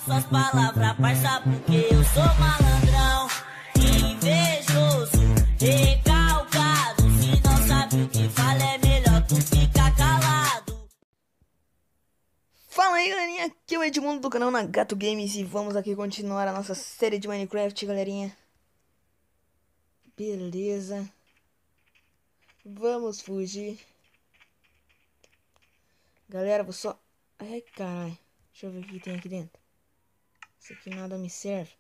suas palavras, parça, porque eu sou malandrão, invejoso, recalcado. Se não sabe o que fala, é melhor tu ficar calado. Fala aí, galerinha, aqui é o Edmundo do canal Nagato Games e vamos aqui continuar a nossa série de Minecraft, galerinha. Beleza. Vamos fugir. Galera, vou só... Ai, caralho. Deixa eu ver o que tem aqui dentro. Isso aqui nada me serve.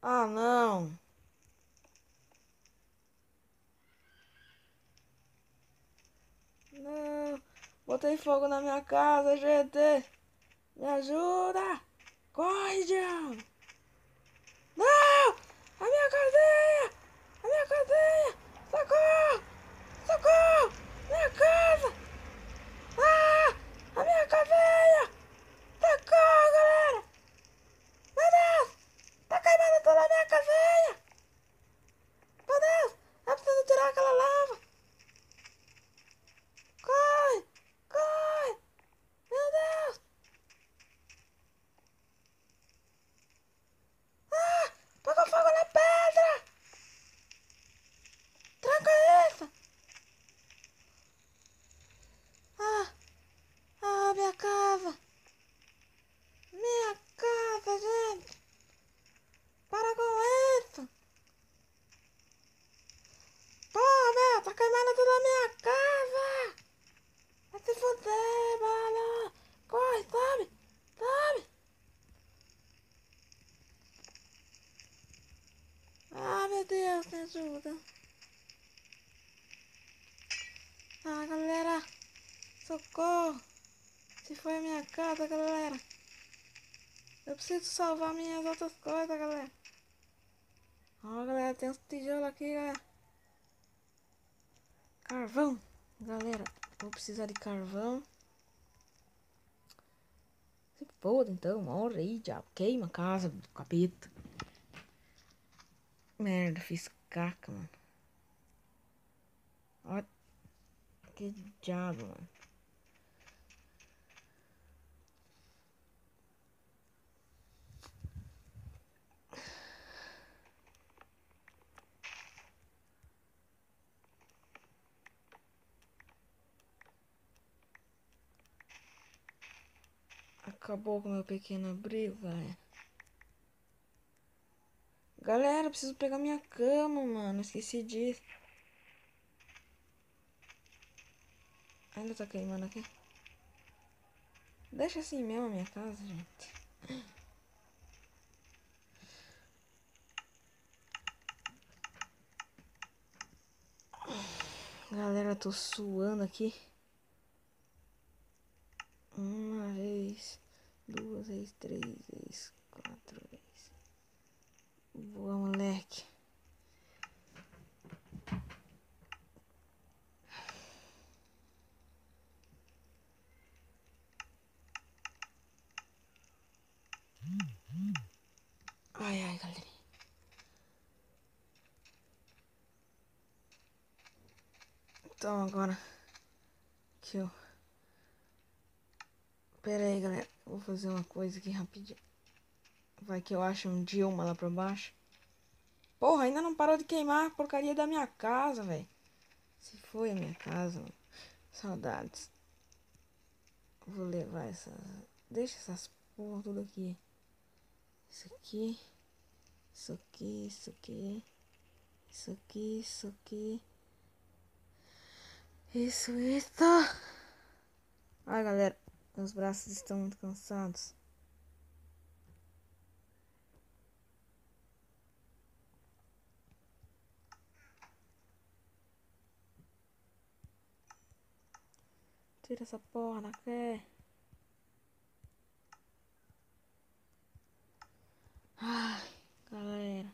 Ah, não. Não. Botei fogo na minha casa, gente. Me ajuda. Corre, diabo. Não! A minha cadeia! A minha cadeia! Socorro! Socorro! Minha casa! Ah! A minha cadeia! Socorro, galera! Meu Deus! Tá queimando toda a minha cadeia! Meu Deus! Eu preciso tirar aquela lava! Corre! Corre! Meu Deus! Ah! Pegou fogo na pedra! Tranca isso! Ah! Ah, minha casa! Minha casa, gente! Para com isso! Porra, meu! Tá queimando toda a minha casa! Vai se fuder, mano! Corre, sobe! Sobe! Ah, meu Deus, me ajuda! Ah, galera! Socorro! Se foi a minha casa, galera! Eu preciso salvar minhas outras coisas, galera! Ó, galera, tem uns tijolos aqui, galera! Carvão! Galera, vou precisar de carvão. Se foda, então, morre aí, diabo. Queima a casa do capeta. Merda, fiz caca, mano. Ó, que diabo, mano. Acabou com o meu pequeno abrigo, galera. Galera, preciso pegar minha cama, mano. Esqueci disso. Ainda tá queimando aqui. Deixa assim mesmo a minha casa, gente. Galera, tô suando aqui. Uma vez, duas vezes, três vezes, quatro vezes. Boa, moleque. Ai, ai, galera. Então agora que eu... Pera aí, galera. Eu vou fazer uma coisa aqui rapidinho. Vai que eu acho um Dilma lá pra baixo. Porra, ainda não parou de queimar a porcaria da minha casa, velho. Se foi a minha casa, mano. Saudades. Vou levar essas... Deixa essas porra tudo aqui. Isso aqui. Isso aqui, isso aqui. Isso aqui, isso aqui. Isso. Ai, galera. Meus braços estão muito cansados. Tira essa porra, não quer? Ai, galera.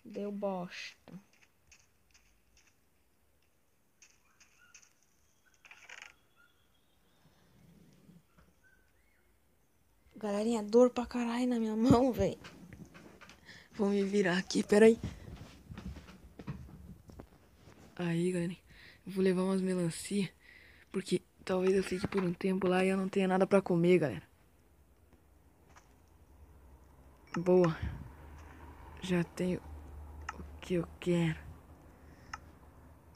Deu bosta. Galerinha, dor pra caralho na minha mão, velho. Vou me virar aqui, peraí. Aí, galerinha. Eu vou levar umas melancia. Porque talvez eu fique por um tempo lá e eu não tenha nada pra comer, galera. Boa. Já tenho o que eu quero.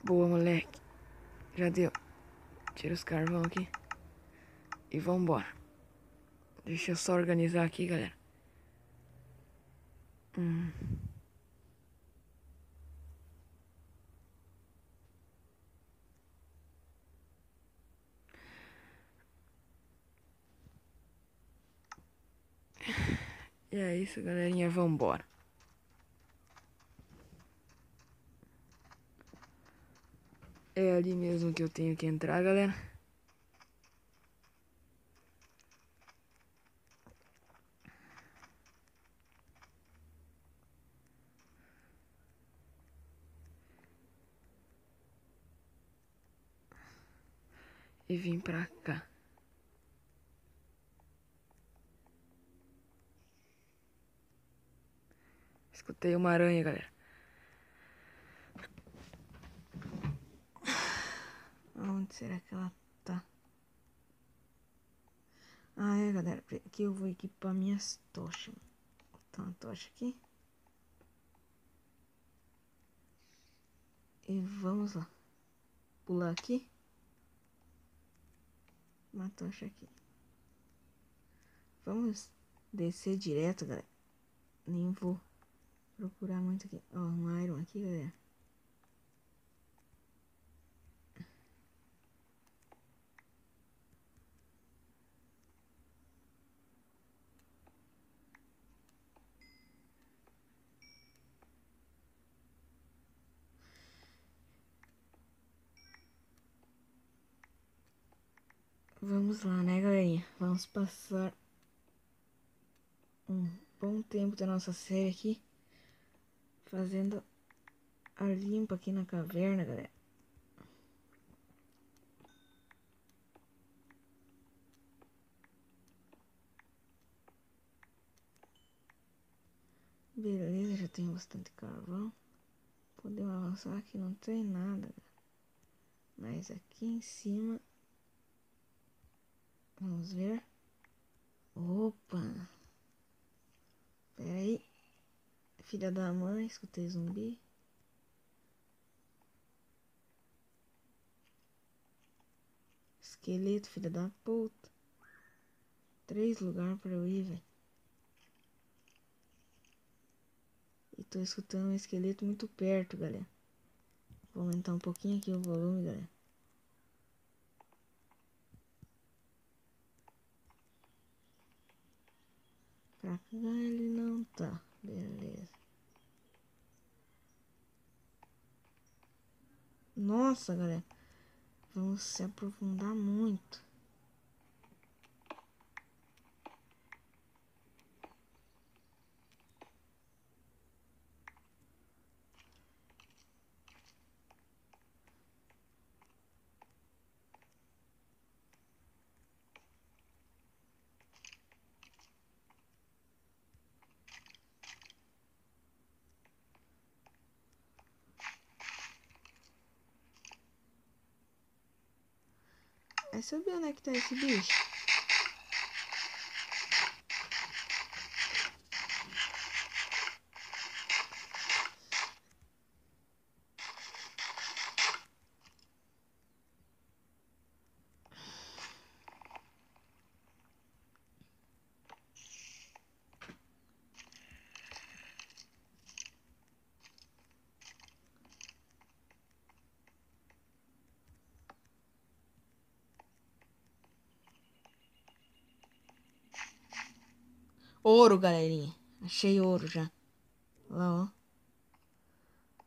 Boa, moleque. Já deu. Tira os carvão aqui. E vambora. Deixa eu só organizar aqui, galera. E é isso, galerinha. Vambora. É ali mesmo que eu tenho que entrar, galera. E vim pra cá. Escutei uma aranha, galera. Onde será que ela tá? Ah, é, galera. Aqui eu vou equipar minhas tochas. Vou botar uma tocha aqui. E vamos lá. Pular aqui. Uma tocha aqui. Vamos descer direto, galera. Nem vou procurar muito aqui. Ó, um iron aqui, galera. Vamos lá, né, galerinha? Vamos passar um bom tempo da nossa série aqui. Fazendo a limpa aqui na caverna, galera. Beleza, já tenho bastante carvão. Podemos avançar aqui, não tem nada, galera. Mas aqui em cima... Vamos ver. Opa! Pera aí. Filha da mãe, escutei zumbi. Esqueleto, filha da puta. 3 lugares pra eu ir, velho. E tô escutando um esqueleto muito perto, galera. Vou aumentar um pouquinho aqui o volume, galera. Pra cá ele não tá. Beleza. Nossa, galera. Vamos se aprofundar muito. Aí sabe onde é que tá esse bicho? Ouro, galerinha. Achei ouro já. Olha lá, ó.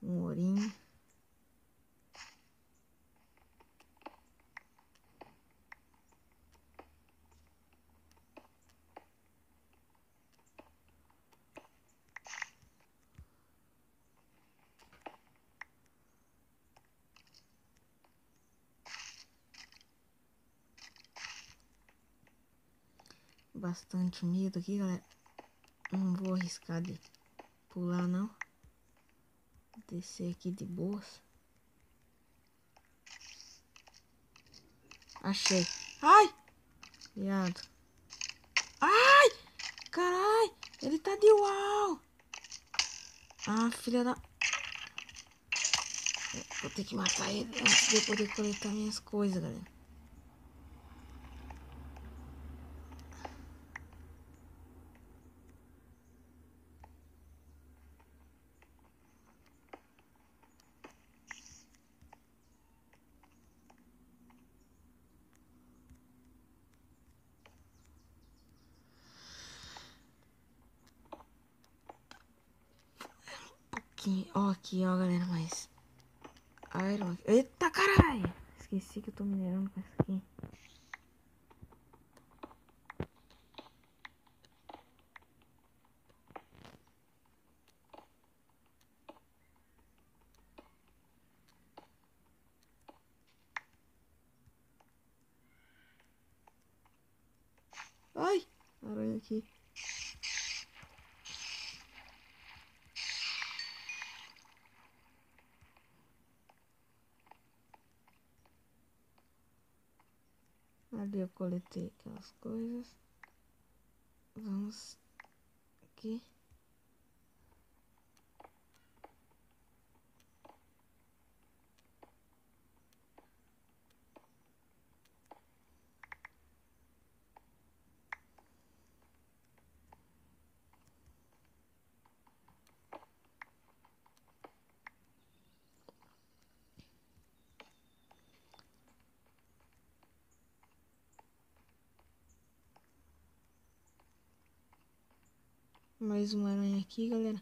Um ourinho. bastante medo aqui, galera. Não vou arriscar de pular, não. Descer aqui de boas. Achei. Ai! Viado. Ai! Carai! Ele tá de uau! Ah, filha da... Vou ter que matar ele antes de eu poder coletar minhas coisas, galera. Ó, aqui, ó, galera, mas... Iron... Eita, caralho! Esqueci que eu tô minerando com essa aqui. Ai! Aranha aqui. Ali eu coletei aquelas coisas. Vamos aqui. Mais uma aranha aqui, galera.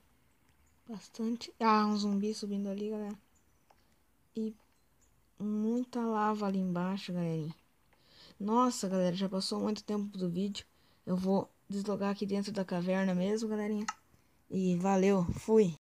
Bastante. Ah, um zumbi subindo ali, galera. E muita lava ali embaixo, galerinha. Nossa, galera, já passou muito tempo do vídeo. Eu vou deslogar aqui dentro da caverna mesmo, galerinha. E valeu, fui.